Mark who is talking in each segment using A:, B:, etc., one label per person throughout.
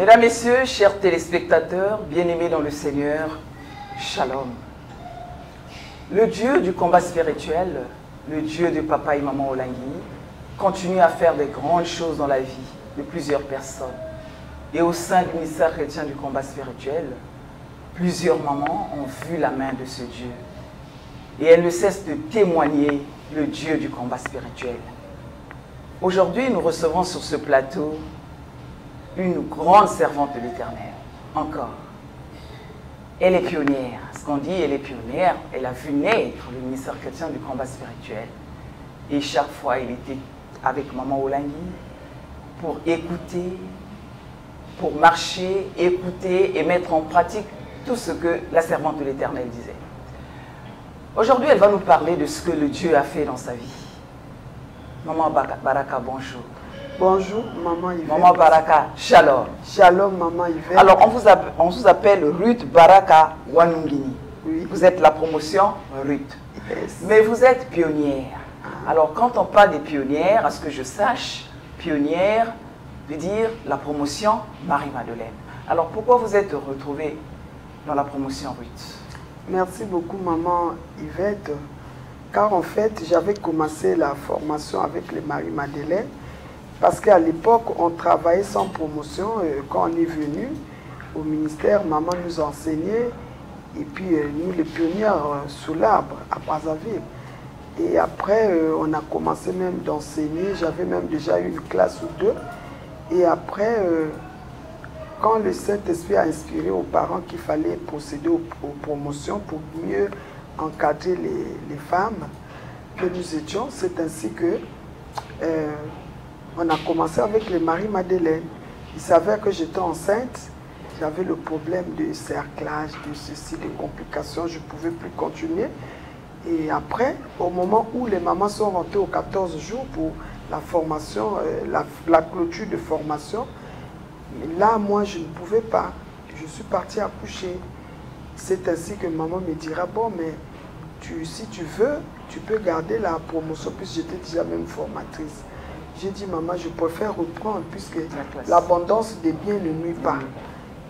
A: Mesdames, Messieurs, chers téléspectateurs, bien-aimés dans le Seigneur, Shalom. Le Dieu du combat spirituel, le Dieu de Papa et Maman Olangui, continue à faire des grandes choses dans la vie de plusieurs personnes. Et au sein du ministère chrétien du combat spirituel, plusieurs mamans ont vu la main de ce Dieu. Et elles ne cessent de témoigner le Dieu du combat spirituel. Aujourd'hui, nous recevons sur ce plateau une grande servante de l'Éternel, encore. Elle est pionnière. Ce qu'on dit, elle est pionnière. Elle a vu naître le ministère chrétien du combat spirituel. Et chaque fois, elle était avec Maman Olangui pour écouter, pour marcher, écouter et mettre en pratique tout ce que la servante de l'Éternel disait. Aujourd'hui, elle va nous parler de ce que le Dieu a fait dans sa vie. Maman Baraka, bonjour.
B: Bonjour, Maman Yvette.
A: Maman Baraka, shalom.
B: Shalom, Maman Yvette.
A: Alors, on vous appelle Ruth Baraka Wanungini.
B: Oui.
A: Vous êtes la promotion Ruth.
B: Yes.
A: Mais vous êtes pionnière. Alors, quand on parle des pionnières, à ce que je sache, pionnière veut dire la promotion Marie-Madeleine. Alors, pourquoi vous êtes retrouvée dans la promotion Ruth?
B: Merci beaucoup, Maman Yvette. Car en fait, j'avais commencé la formation avec les Marie-Madeleine. Parce qu'à l'époque, on travaillait sans promotion. Quand on est venu au ministère, maman nous enseignait. Et puis, nous, les pionnières, sous l'arbre, à Brazzaville. Et après, on a commencé même d'enseigner. J'avais même déjà eu une classe ou deux. Et après, quand le Saint-Esprit a inspiré aux parents qu'il fallait procéder aux promotions pour mieux encadrer les femmes que nous étions, c'est ainsi que... on a commencé avec les Marie-Madeleine. Il s'avère que j'étais enceinte. J'avais le problème de cerclage, de ceci, des complications. Je ne pouvais plus continuer. Et après, au moment où les mamans sont rentrées aux 14 jours pour la formation, la clôture de formation, là, moi, je ne pouvais pas. Je suis partie accoucher. C'est ainsi que maman me dira, bon, mais si tu veux, tu peux garder la promotion, puisque j'étais déjà même formatrice. J'ai dit, maman, je préfère reprendre puisque l'abondance des biens ne nuit pas.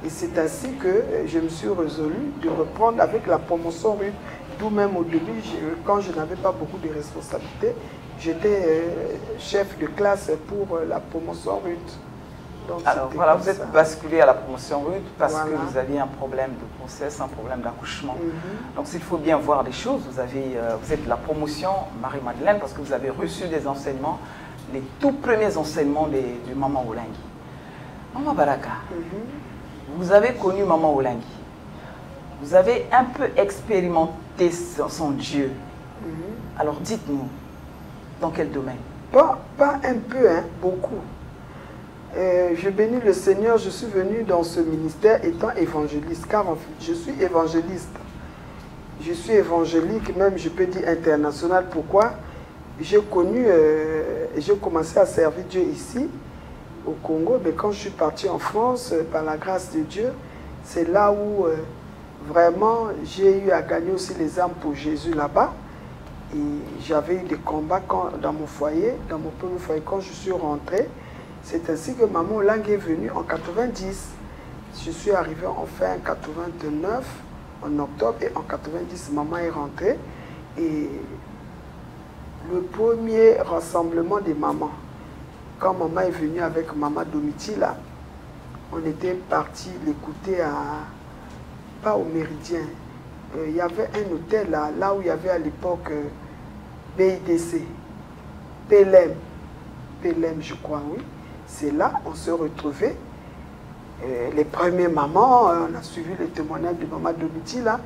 B: Et c'est ainsi que je me suis résolue de reprendre avec la promotion Ruth. D'où même au début, quand je n'avais pas beaucoup de responsabilités, j'étais chef de classe pour la promotion Ruth. Donc,
A: alors voilà, vous êtes basculé à la promotion Ruth parce
B: voilà.
A: Que vous aviez un problème de grossesse, un problème d'accouchement. Donc s'il faut bien voir les choses, vous êtes la promotion Marie-Madeleine parce que vous avez reçu des enseignements, les tout premiers enseignements de Maman Olangui. Maman Baraka, vous avez connu Maman Olangui. Vous avez un peu expérimenté son Dieu. Alors dites-nous, dans quel domaine?
B: Pas un peu, hein, beaucoup. Je bénis le Seigneur, je suis venu dans ce ministère étant évangéliste, car en fait, je suis évangéliste. Je suis évangélique, même je peux dire international. Pourquoi? J'ai commencé à servir Dieu ici, au Congo, mais quand je suis parti en France, par la grâce de Dieu, c'est là où vraiment j'ai eu à gagner aussi les âmes pour Jésus là-bas. Et j'avais eu des combats dans mon foyer, dans mon premier foyer, quand je suis rentré. C'est ainsi que Maman Olangui est venue en 90. Je suis arrivé en fin 89, en octobre, et en 90, maman est rentrée. Et le premier rassemblement des mamans, quand maman est venue avec Maman Domitila, on était parti l'écouter pas au Méridien. Il y avait un hôtel là où il y avait à l'époque BIDC, PLM, je crois, oui. C'est là on se retrouvait. Les premières mamans, on a suivi le témoignage de Maman Domitila.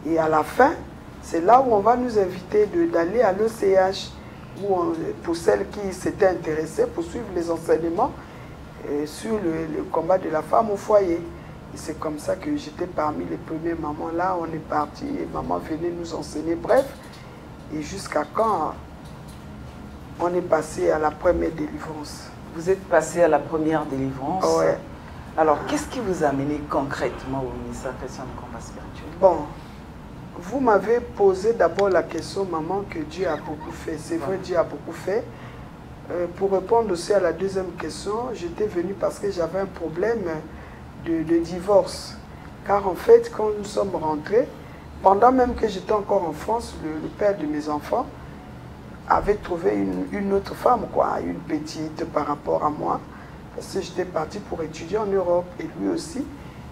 B: Et à la fin, c'est là où on va nous inviter d'aller à l'ECH, pour celles qui s'étaient intéressées, pour suivre les enseignements sur le combat de la femme au foyer. Et c'est comme ça que j'étais parmi les premières mamans. Là, on est parti et maman venait nous enseigner. Bref, et jusqu'à quand on est passé à la première délivrance.
A: Vous êtes passé à la première délivrance.
B: Ouais.
A: Alors, qu'est-ce qui vous a amené concrètement au ministère chrétien du combat spirituel?
B: Bon, vous m'avez posé d'abord la question, maman, que Dieu a beaucoup fait. C'est vrai, Dieu a beaucoup fait. Pour répondre aussi à la deuxième question, j'étais venue parce que j'avais un problème de divorce. Car en fait, quand nous sommes rentrés, pendant même que j'étais encore en France, le père de mes enfants avait trouvé une autre femme, quoi, une petite par rapport à moi, parce que j'étais partie pour étudier en Europe, et lui aussi.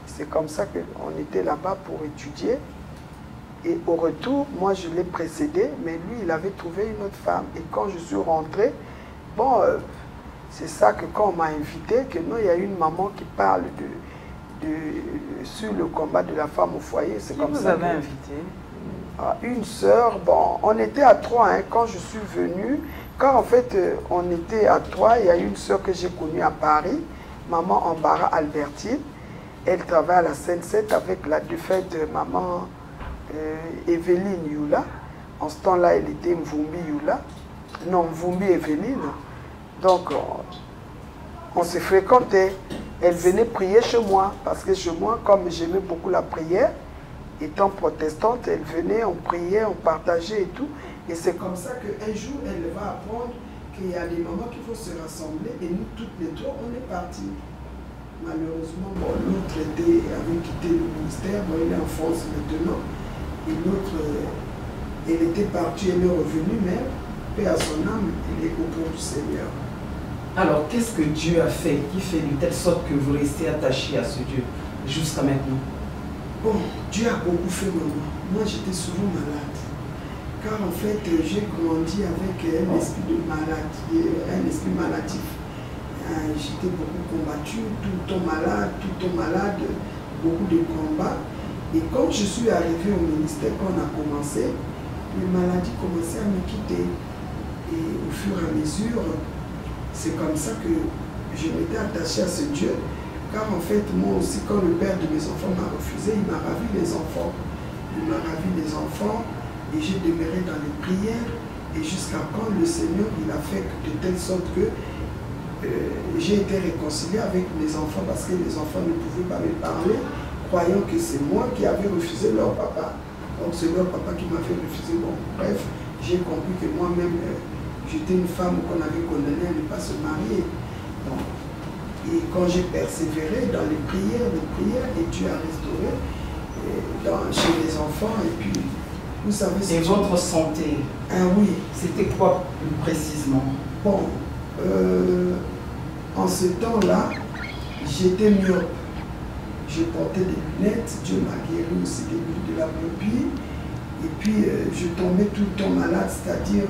B: C'est comme ça qu'on était là-bas pour étudier. Et au retour, moi je l'ai précédé, mais lui il avait trouvé une autre femme. Et quand je suis rentrée, bon, c'est ça que quand on m'a invité, que non, il y a une maman qui parle sur le combat de la femme au foyer. C'est comme ça.
A: Vous avez invité?
B: Une sœur, bon, on était à 3 hein, quand je suis venue. Quand en fait on était à 3, il y a une sœur que j'ai connue à Paris, maman Ambara Albertine. Elle travaille à la Seine-7 avec la défunte maman Evelyne Yula. En ce temps-là, elle était Mvumbi Yula. Non, Mvumbi Evelyne. Donc, on se fréquentait. Elle venait prier chez moi, parce que chez moi, comme j'aimais beaucoup la prière, étant protestante, elle venait, on priait, on partageait et tout. Et c'est comme ça qu'un jour, elle va apprendre qu'il y a des mamans qui vont se rassembler, et nous, toutes les trois, on est partis. Malheureusement, bon, l'autre avait quitté le ministère, bon, il est en France maintenant. Et l'autre, elle était partie, elle est revenue, mais paix à son âme, il est au bout du Seigneur.
A: Alors, qu'est-ce que Dieu a fait qui fait de telle sorte que vous restez attaché à ce Dieu jusqu'à maintenant?
B: Bon, Dieu a beaucoup fait, maman. Moi, j'étais souvent malade. Car en fait, j'ai grandi avec un esprit de maladie, un esprit maladif. J'étais beaucoup combattu, tout le temps malade, beaucoup de combats. Et quand je suis arrivé au ministère, quand on a commencé, les maladies commençaient à me quitter. Et au fur et à mesure, c'est comme ça que je m'étais attaché à ce Dieu. Car en fait, moi aussi, quand le père de mes enfants m'a refusé, il m'a ravi les enfants. Il m'a ravi les enfants et j'ai demeuré dans les prières. Et jusqu'à quand le Seigneur, il a fait de telle sorte que j'ai été réconcilié avec mes enfants parce que les enfants ne pouvaient pas me parler, croyant que c'est moi qui avais refusé leur papa. Donc c'est leur papa qui m'avait refusé. Bon, bref, j'ai compris que moi-même, j'étais une femme qu'on avait condamnée à ne pas se marier. Donc, et quand j'ai persévéré dans les prières, et Dieu a restauré chez les enfants, et puis, vous savez...
A: Et votre santé,
B: oui.
A: C'était quoi plus précisément?
B: Bon, en ce temps-là, j'étais myope. Je portais des lunettes, Dieu m'a guéri aussi de la myopie. Et puis, je tombais tout le temps malade, c'est-à-dire,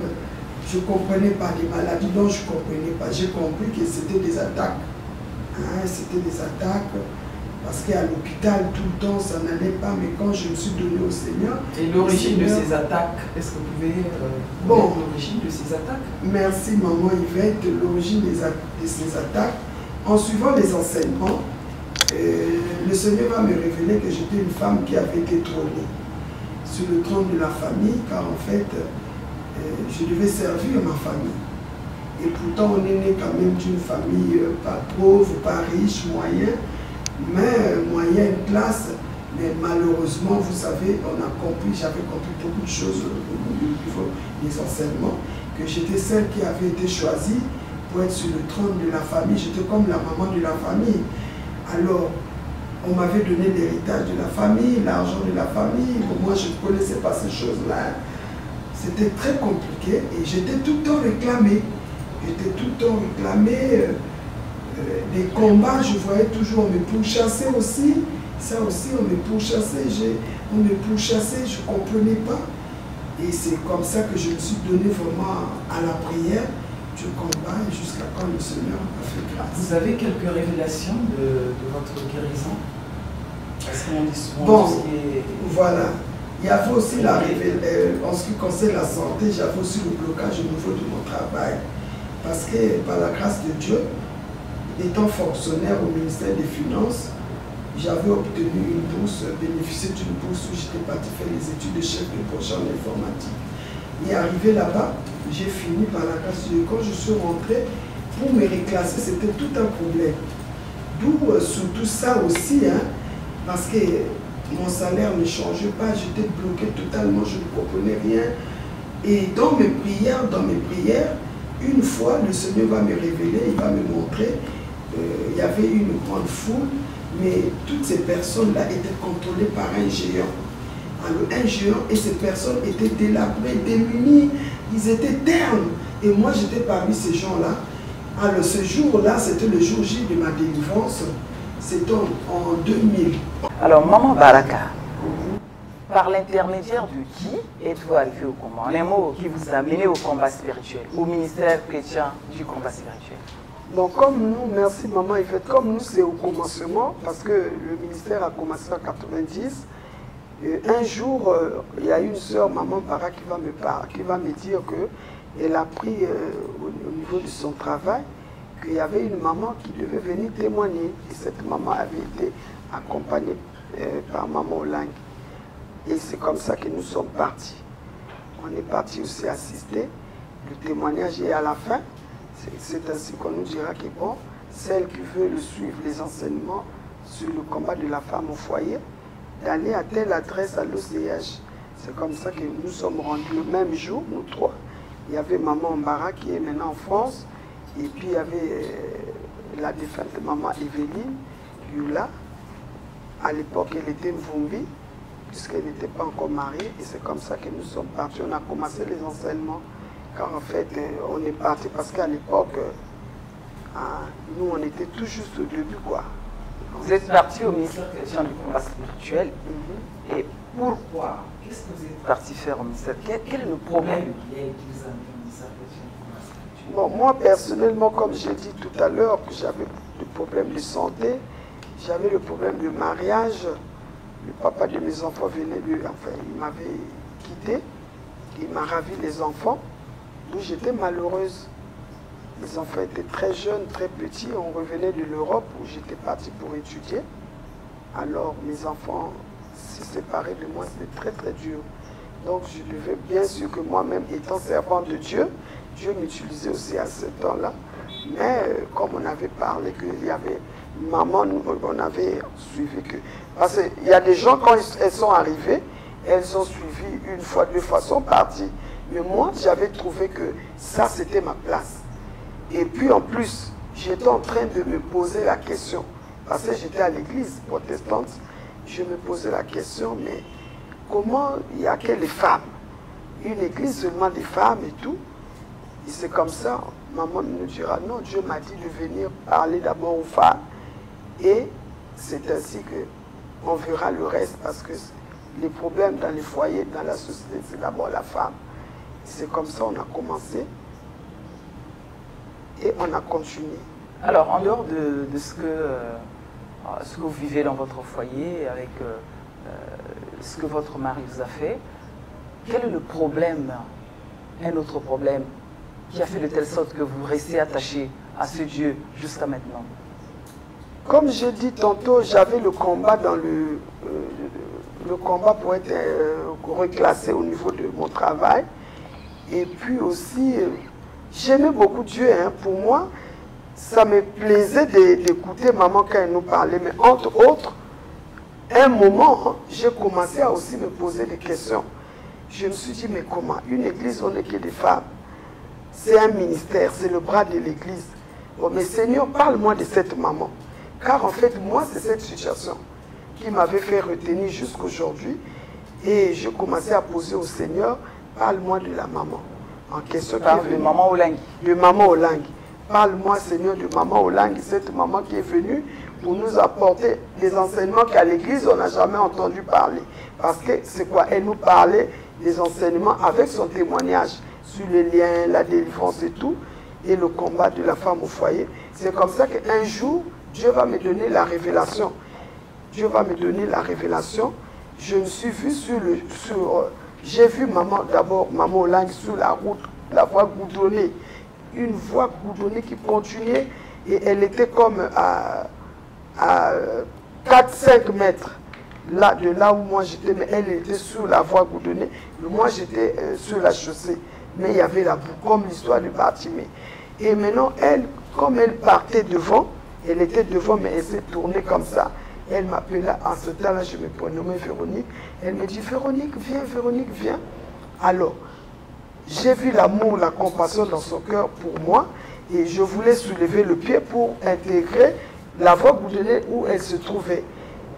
B: je ne comprenais pas les maladies dont je ne comprenais pas. J'ai compris que c'était des attaques. Hein, c'était des attaques, parce qu'à l'hôpital, tout le temps, ça n'allait pas. Mais quand je me suis donné au Seigneur...
A: Et l'origine de ces attaques, est-ce que vous pouvez
B: bon,
A: l'origine de ces attaques?
B: Merci, maman Yvette. L'origine de ces attaques, en suivant les enseignements, le Seigneur va me révéler que j'étais une femme qui avait été trônée sur le trône de la famille, car en fait, je devais servir ma famille. Et pourtant, on est né quand même d'une famille pas pauvre, pas riche, moyen, mais moyenne classe. Mais malheureusement, vous savez, j'avais compris beaucoup de choses au niveau des enseignements, que j'étais celle qui avait été choisie pour être sur le trône de la famille. J'étais comme la maman de la famille. Alors, on m'avait donné l'héritage de la famille, l'argent de la famille. Bon, moi, je ne connaissais pas ces choses-là. C'était très compliqué et j'étais tout le temps réclamée. J'étais tout le temps réclamée. Des combats, je voyais toujours, on me pourchassait aussi. Ça aussi, on me pourchassait. On me pourchassait, je ne comprenais pas. Et c'est comme ça que je me suis donné vraiment à la prière, du combat, jusqu'à quand le Seigneur m'a fait grâce.
A: Vous avez quelques révélations de votre guérison? Parce qu'on dit souvent...
B: Bon, voilà. Il y avait aussi la révélation, en ce qui concerne la santé, j'avais aussi le blocage au niveau de mon travail. Parce que par la grâce de Dieu, étant fonctionnaire au ministère des Finances, j'avais obtenu une bourse, bénéficié d'une bourse où j'étais parti faire les études de chef de projet en informatique. Et arrivé là-bas, j'ai fini par la grâce de Dieu. Quand je suis rentré, pour me reclasser, c'était tout un problème. D'où surtout ça aussi, hein, parce que mon salaire ne changeait pas, j'étais bloqué totalement, je ne comprenais rien. Et dans mes prières, une fois, le Seigneur va me révéler, il va me montrer, il y avait une grande foule, Mais toutes ces personnes-là étaient contrôlées par un géant. Alors un géant et ces personnes étaient délabrées, démunies, ils étaient ternes. Et moi j'étais parmi ces gens-là. Alors ce jour-là, c'était le jour J de ma délivrance. C'était en 2000.
A: Alors Maman Baraka, par l'intermédiaire de qui êtes-vous arrivé au combat? Un mot qui vous a mené au combat spirituel, au ministère chrétien du combat spirituel.
B: Donc comme nous, merci maman Yvette, comme nous c'est au commencement, parce que le ministère a commencé en 90. Et un jour, il y a une sœur, maman Baraka, qui va me dire qu'elle a pris au niveau de son travail, qu'il y avait une maman qui devait venir témoigner. Et cette maman avait été accompagnée par maman Olang. Et c'est comme ça que nous sommes partis. On est partis aussi assister le témoignage et à la fin, c'est ainsi qu'on nous dira que bon, celle qui veut le suivre, les enseignements sur le combat de la femme au foyer, d'aller à telle adresse à l'OCH. C'est comme ça que nous sommes rendus le même jour, nous trois. Il y avait maman Mbara qui est maintenant en France, et puis il y avait la défunte maman Evelyne Yula. À l'époque, elle était Mvumbi, puisqu'elle n'était pas encore mariée, et c'est comme ça que nous sommes partis. On a commencé les enseignements, car en fait, on est parti parce qu'à l'époque, nous, on était tout juste au début, quoi.
A: Vous êtes parti au ministère chrétien du combat spirituel. Et pourquoi? Qu'est-ce que vous êtes parti faire au ministère? Quel est le problème qui vous a mis au ministère chrétien du combat spirituel?
B: Bon, moi, personnellement, comme j'ai dit tout à l'heure, que j'avais des problèmes de santé, j'avais le problème de mariage. Le papa de mes enfants venait de... Enfin, il m'avait quitté. Il m'a ravi les enfants, d'où j'étais malheureuse. Les enfants étaient très jeunes, très petits. On revenait de l'Europe où j'étais partie pour étudier. Alors mes enfants se séparaient de moi, c'était très très dur. Donc je devais bien sûr que moi-même, étant servante de Dieu, Dieu m'utilisait aussi à ce temps-là. Mais comme on avait parlé qu'il y avait maman, on avait suivi que... Parce qu'il y a des gens, quand elles sont arrivées, elles ont suivi une fois, deux fois, sont parties. Mais moi, j'avais trouvé que ça, c'était ma place. Et puis en plus, j'étais en train de me poser la question, parce que j'étais à l'église protestante, je me posais la question, mais comment il n'y a que les femmes? Une église seulement des femmes et tout. Et c'est comme ça, maman nous dira, non, Dieu m'a dit de venir parler d'abord aux femmes. Et c'est ainsi qu'on verra le reste, parce que les problèmes dans les foyers, dans la société, c'est d'abord la femme. C'est comme ça qu'on a commencé. Et on a continué.
A: Alors, en dehors de ce que vous vivez dans votre foyer, avec ce que votre mari vous a fait, quel est le problème, un autre problème, qui a fait de telle sorte que vous restez attaché à ce Dieu jusqu'à maintenant?
B: Comme je dis tantôt, j'avais le combat dans le combat pour être reclassé au niveau de mon travail. Et puis aussi... J'aimais beaucoup Dieu, hein. Pour moi, ça me plaisait d'écouter maman quand elle nous parlait. Mais entre autres, un moment, j'ai commencé à aussi me poser des questions. Je me suis dit, mais comment? Une église, on n'est que des femmes. C'est un ministère, c'est le bras de l'église. Bon, mais Seigneur, parle-moi de cette maman. Car en fait, moi, c'est cette situation qui m'avait fait retenir jusqu'aujourd'hui. Et je commençais à poser au Seigneur, parle-moi de la maman. En question
A: de maman Olangi.
B: De maman Olangi. Parle-moi, Seigneur, de maman Olangi, cette maman qui est venue pour nous apporter des enseignements qu'à l'église, on n'a jamais entendu parler. Parce que c'est quoi? Elle nous parlait des enseignements avec son témoignage sur les liens, la délivrance et tout, et le combat de la femme au foyer. C'est comme ça qu'un jour, Dieu va me donner la révélation. Dieu va me donner la révélation. Je me suis vu j'ai vu maman, d'abord maman Olangi sur la route, la voie goudronnée. Une voie goudronnée qui continuait et elle était comme à 4-5 mètres là, de là où moi j'étais, mais elle était sur la voie goudronnée. Moi j'étais sur la chaussée, mais il y avait la boue, comme l'histoire de Bartimée. Et maintenant, elle, comme elle partait devant, elle était devant, mais elle s'est tournée comme ça. Elle m'appelait, en ce temps-là, je me prénommais Véronique. Elle me dit, Véronique, viens. Alors, j'ai vu l'amour, la compassion dans son cœur pour moi et je voulais soulever le pied pour intégrer la voie boudonnait où elle se trouvait.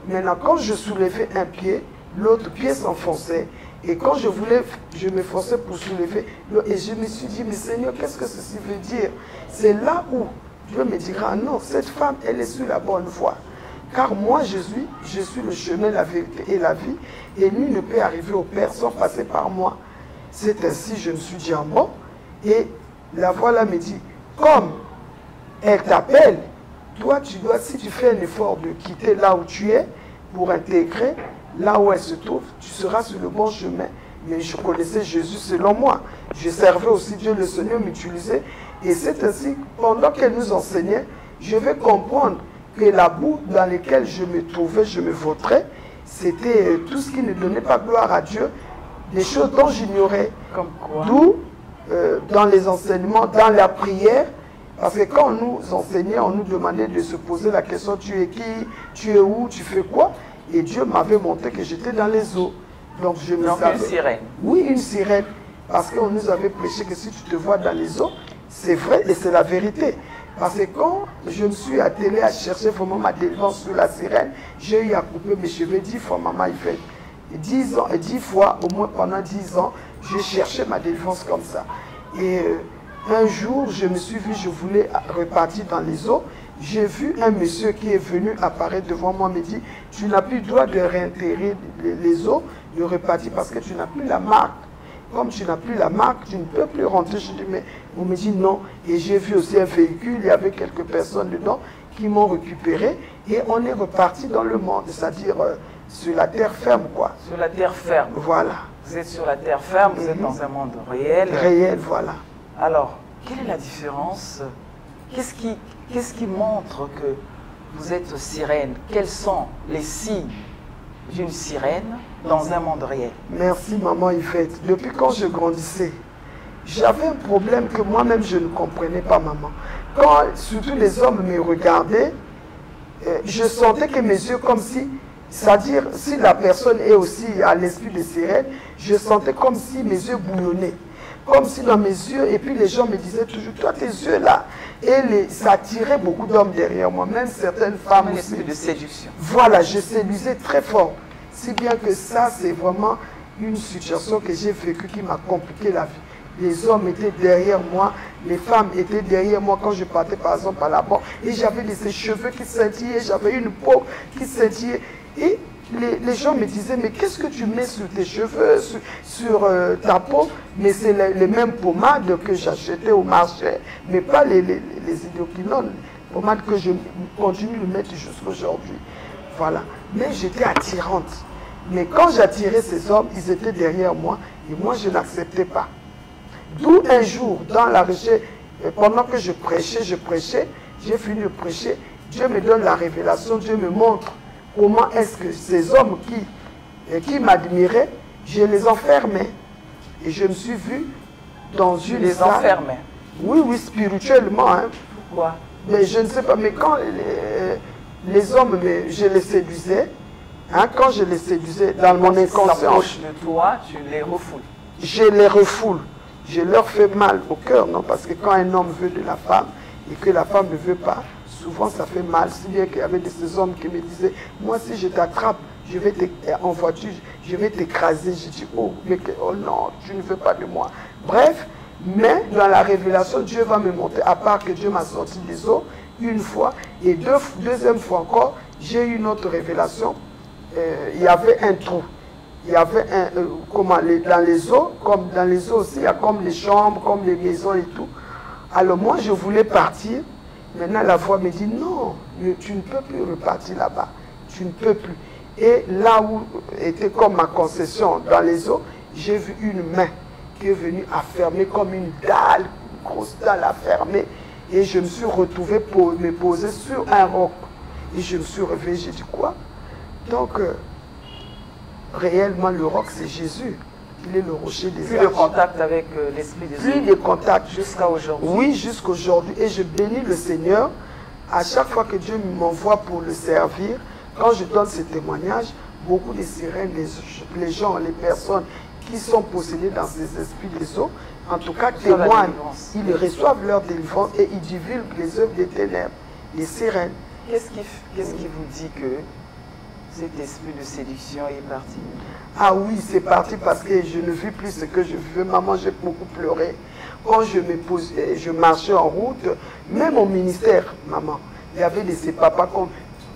B: Maintenant, quand je soulevais un pied, l'autre pied s'enfonçait. Et quand je m'efforçais pour soulever, et je me suis dit, mais Seigneur, qu'est-ce que ceci veut dire? C'est là où Dieu me dira, non, cette femme, elle est sur la bonne voie. Car moi, je suis le chemin, la vérité et la vie, et lui ne peut arriver au Père sans passer par moi. C'est ainsi, je me suis dit en bon, et la voix là me dit, comme elle t'appelle, toi, tu dois, si tu fais un effort de quitter là où tu es, pour intégrer là où elle se trouve, tu seras sur le bon chemin. Mais je connaissais Jésus selon moi. Je servais aussi Dieu, le Seigneur m'utilisait. Et c'est ainsi, pendant qu'elle nous enseignait, je vais comprendre que la boue dans laquelle je me trouvais, je me vautrais, c'était tout ce qui ne donnait pas gloire à Dieu, des choses dont j'ignorais.
A: Comme quoi?
B: D'où, dans les enseignements, dans la prière, parce que quand on nous enseignait, on nous demandait de se poser la question, tu es qui, tu es où, tu fais quoi? Et Dieu m'avait montré que j'étais dans les eaux. Donc je me savais.
A: Une sirène.
B: Oui, une sirène. Parce qu'on nous avait prêché que si tu te vois dans les eaux, c'est vrai et c'est la vérité. Parce que quand je me suis attelé à chercher vraiment ma délivrance sur la sirène, j'ai eu à couper mes cheveux 10 fois, maman, il fait 10 ans, 10 fois, au moins pendant 10 ans, j'ai cherché ma délivrance comme ça. Et un jour, je me suis vu, je voulais repartir dans les eaux. J'ai vu un monsieur qui est venu apparaître devant moi, me dit, tu n'as plus le droit de réintégrer les eaux, de repartir parce que tu n'as plus la marque. Comme tu n'as plus la marque, tu ne peux plus rentrer. Je dis, mais on me dit non. Et j'ai vu aussi un véhicule, il y avait quelques personnes dedans qui m'ont récupéré et on est reparti dans le monde, c'est-à-dire sur la terre ferme, quoi.
A: Sur la terre ferme.
B: Voilà.
A: Vous êtes sur la terre ferme, vous êtes dans un monde réel.
B: Réel, voilà.
A: Alors, quelle est la différence? Qu'est-ce qui montre que vous êtes sirène? Quels sont les signes d'une sirène dans un monde réel?
B: Merci maman Yvette. Depuis quand je grandissais, j'avais un problème que moi-même je ne comprenais pas, maman. Quand surtout les hommes me regardaient, je sentais que mes yeux comme si, c'est-à-dire si la personne est aussi à l'esprit de sirène, je sentais comme si mes yeux bouillonnaient. Comme si dans mes yeux, et puis les gens me disaient toujours, toi tes yeux là, et ça attirait beaucoup d'hommes derrière moi, même certaines femmes
A: un
B: aussi.
A: esprit de séduction.
B: Voilà, je séduisais très fort. Si bien que ça, c'est vraiment une situation que j'ai vécue qui m'a compliqué la vie. Les hommes étaient derrière moi, les femmes étaient derrière moi quand je partais par exemple à la banque, et j'avais ces cheveux qui scintillaient, j'avais une peau qui scintillait. Et les gens me disaient, mais qu'est-ce que tu mets sur tes cheveux, sur ta peau? Mais c'est les mêmes pommades que j'achetais au marché, mais pas les hydroquinones, les pommades que je continue de mettre jusqu'aujourd'hui. Voilà. Mais j'étais attirante. Mais quand j'attirais ces hommes, ils étaient derrière moi, et moi je n'acceptais pas. D'où un jour, dans la recherche, pendant que je prêchais, j'ai fini de prêcher, Dieu me donne la révélation, Dieu me montre comment est-ce que ces hommes qui m'admiraient, je les enfermais. Et je me suis vu dans une
A: les
B: salle.
A: enfermais?
B: Oui, oui, spirituellement. Hein.
A: Pourquoi?
B: Mais je ne sais pas, mais quand les hommes, je les séduisais, hein, quand je les séduisais dans mon inconscient,
A: de toi, tu les refoules.
B: Je les refoule. Je leur fais mal au cœur, non? Parce que quand un homme veut de la femme et que la femme ne veut pas, souvent ça fait mal. Si bien qu'il y avait ces hommes qui me disaient, moi si je t'attrape, je vais en voiture, je vais t'écraser. Je dis, oh, mais oh non, tu ne veux pas de moi. Bref, mais dans la révélation, Dieu va me montrer, à part que Dieu m'a sorti des eaux une fois, et deuxième fois encore, j'ai eu une autre révélation. Il y avait un trou. Il y avait dans les eaux, comme dans les eaux aussi, il y a comme les chambres, comme les maisons et tout. Alors moi, je voulais partir. Maintenant, la voix me dit, non, tu ne peux plus repartir là-bas. Tu ne peux plus. Et là où était comme ma concession, dans les eaux, j'ai vu une main qui est venue à fermer comme une dalle, une grosse dalle à fermer. Et je me suis retrouvé pour me poser sur un roc. Et je me suis réveillé, j'ai dit quoi? Donc, réellement, le roc, c'est Jésus. Il est le rocher des âges.
A: Plus de contact avec l'Esprit de Dieu.
B: Plus de contact.
A: Jusqu'à aujourd'hui.
B: Oui, jusqu'à aujourd'hui. Et je bénis le Seigneur. À chaque fois que Dieu m'envoie pour le servir, quand je donne ces témoignages, beaucoup de sirènes, les gens, les personnes qui sont possédées dans ces esprits des eaux, en tout cas témoignent. Ils reçoivent leur délivrance et ils divulguent les œuvres des ténèbres, les sirènes.
A: Qu'est-ce qui vous dit que cet esprit de séduction est parti?
B: Ah oui, c'est parti parce que je ne vis plus ce que je veux. Maman, j'ai beaucoup pleuré. Quand je marchais en route, même au ministère, maman, il y avait de ces papas.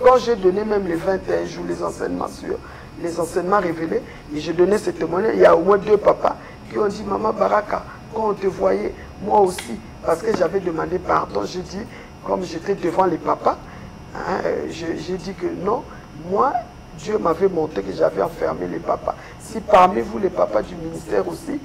B: Quand j'ai donné même les 21 jours, les enseignements sur les enseignements révélés, et je donnais ce témoignage, il y a au moins 2 papas qui ont dit, Maman Baraka, quand on te voyait, moi aussi, parce que j'avais demandé pardon, j'ai dit, comme j'étais devant les papas, hein, j'ai dit que non, moi, Dieu m'avait montré que j'avais enfermé les papas. Si parmi vous, les papas du ministère aussi,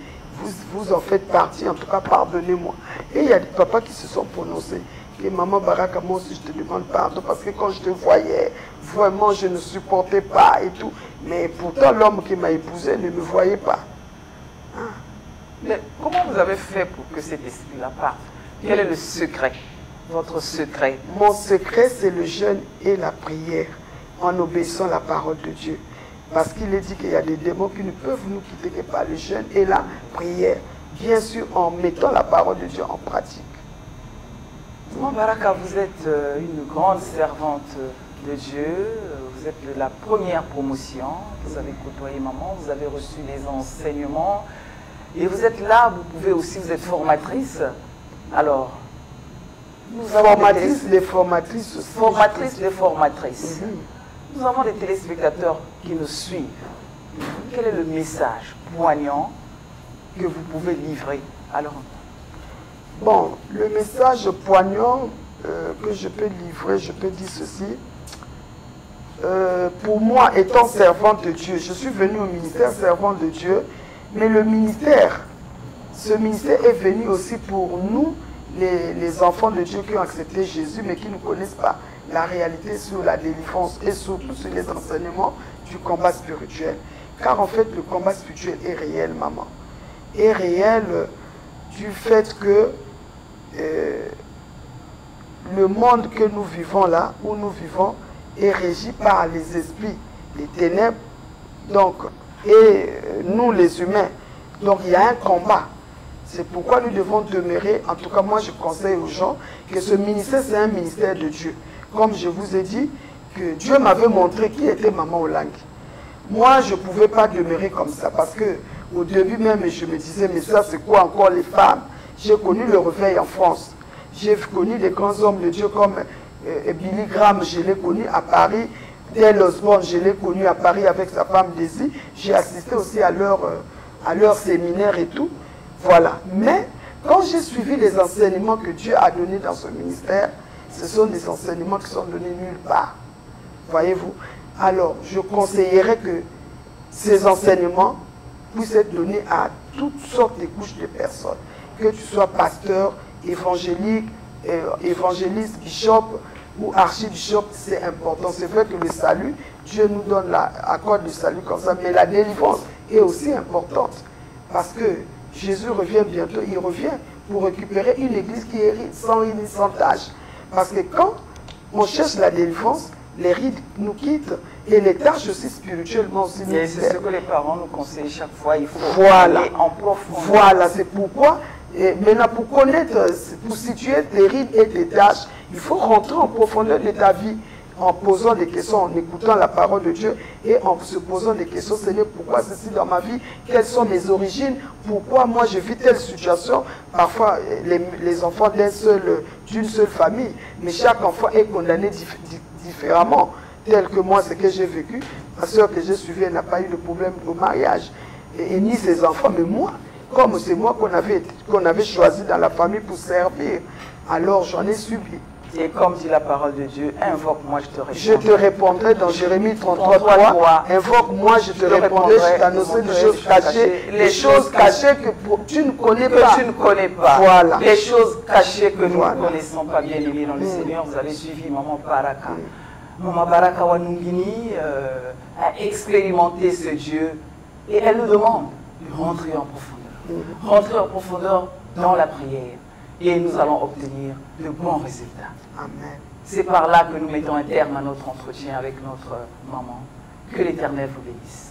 B: vous en faites partie, en tout cas, pardonnez-moi. Et il y a des papas qui se sont prononcés. Et Maman Baraka, moi aussi, je te demande pardon, parce que quand je te voyais, vraiment, je ne supportais pas et tout. Mais pourtant, l'homme qui m'a épousé ne me voyait pas. Hein?
A: Mais comment vous avez fait pour que cet esprit-là parte? Quel est le secret? Votre secret?
B: Mon secret, c'est le jeûne et la prière, en obéissant à la parole de Dieu. Parce qu'il est dit qu'il y a des démons qui ne peuvent nous quitter que par le jeûne et la prière. Bien sûr, en mettant la parole de Dieu en pratique.
A: Maman Baraka, vous êtes une grande servante de Dieu. Vous êtes de la première promotion. Vous avez côtoyé maman, vous avez reçu les enseignements. Et vous êtes là, vous pouvez aussi, vous êtes formatrice. Alors, nous avons
B: les formatrices aussi.
A: Formatrices, les formatrices. Nous avons des téléspectateurs qui nous suivent. Quel est le message poignant que vous pouvez livrer? Alors,
B: bon, le message poignant que je peux livrer, je peux dire ceci. Pour moi, étant servante de Dieu, je suis venue au ministère servant de Dieu, mais le ministère, ce ministère est venu aussi pour nous, les enfants de Dieu qui ont accepté Jésus, mais qui ne connaissent pas la réalité sur la délivrance et surtout sur les enseignements du combat spirituel. Car en fait, le combat spirituel est réel, maman. Est réel du fait que le monde que nous vivons là, où nous vivons, est régi par les esprits, les ténèbres, donc, et nous les humains. Donc il y a un combat. C'est pourquoi nous devons demeurer, en tout cas moi je conseille aux gens, que ce ministère c'est un ministère de Dieu. Comme je vous ai dit, que Dieu m'avait montré qui était Maman Olangi. Moi je ne pouvais pas demeurer comme ça, parce que au début même je me disais, mais ça c'est quoi encore les femmes? J'ai connu le réveil en France. J'ai connu des grands hommes de Dieu comme Billy Graham, je l'ai connu à Paris. Dale Osborne, je l'ai connu à Paris avec sa femme Daisy. J'ai assisté aussi à leur séminaire et tout. Voilà. Mais quand j'ai suivi les enseignements que Dieu a donnés dans ce ministère, ce sont des enseignements qui sont donnés nulle part. Voyez-vous? Alors, je conseillerais que ces enseignements puissent être donnés à toutes sortes de couches de personnes. Que tu sois pasteur, évangélique, évangéliste, bishop ou archibishop, c'est important. C'est vrai que le salut, Dieu nous donne accorde le salut comme ça, mais la délivrance est aussi importante. Parce que Jésus revient bientôt, il revient pour récupérer une église qui est sans ride, sans tâche. Parce que quand on cherche la délivrance, les rides nous quittent et les tâches aussi spirituellement aussi.
A: Et c'est ce que les parents nous conseillent chaque fois, il faut
B: aller
A: en profondeur.
B: Voilà, c'est pourquoi, maintenant pour connaître, pour situer tes rides et tes tâches, il faut rentrer en profondeur de ta vie en posant des questions, en écoutant la parole de Dieu et en se posant des questions. Seigneur, pourquoi ceci dans ma vie? Quelles sont mes origines? Pourquoi moi je vis telle situation? Parfois, les enfants d'une seule famille, mais chaque enfant est condamné différemment. Tel que moi, ce que j'ai vécu, ma soeur que j'ai suivie, elle n'a pas eu de problème au mariage. Et ni ses enfants, mais moi, comme c'est moi qu'on avait choisi dans la famille pour servir, alors j'en ai subi.
A: Et comme dit la parole de Dieu, invoque-moi, je te répondrai.
B: Je te répondrai dans Jérémie 33:3. Invoque-moi, je te répondrai, je t'annoncerai des choses cachées. Les choses cachées que tu ne connais pas.
A: Que tu ne connais pas.
B: Voilà.
A: Les choses cachées que nous ne connaissons pas, bien aimés dans le Seigneur. Vous avez suivi Maman Baraka. Maman Baraka Wanungini a expérimenté ce Dieu et elle nous demande de rentrer en profondeur. Rentrer en profondeur dans la prière. Et nous allons obtenir de bons résultats.
B: Amen.
A: C'est par là que nous mettons un terme à notre entretien avec notre maman. Que l'Éternel vous bénisse.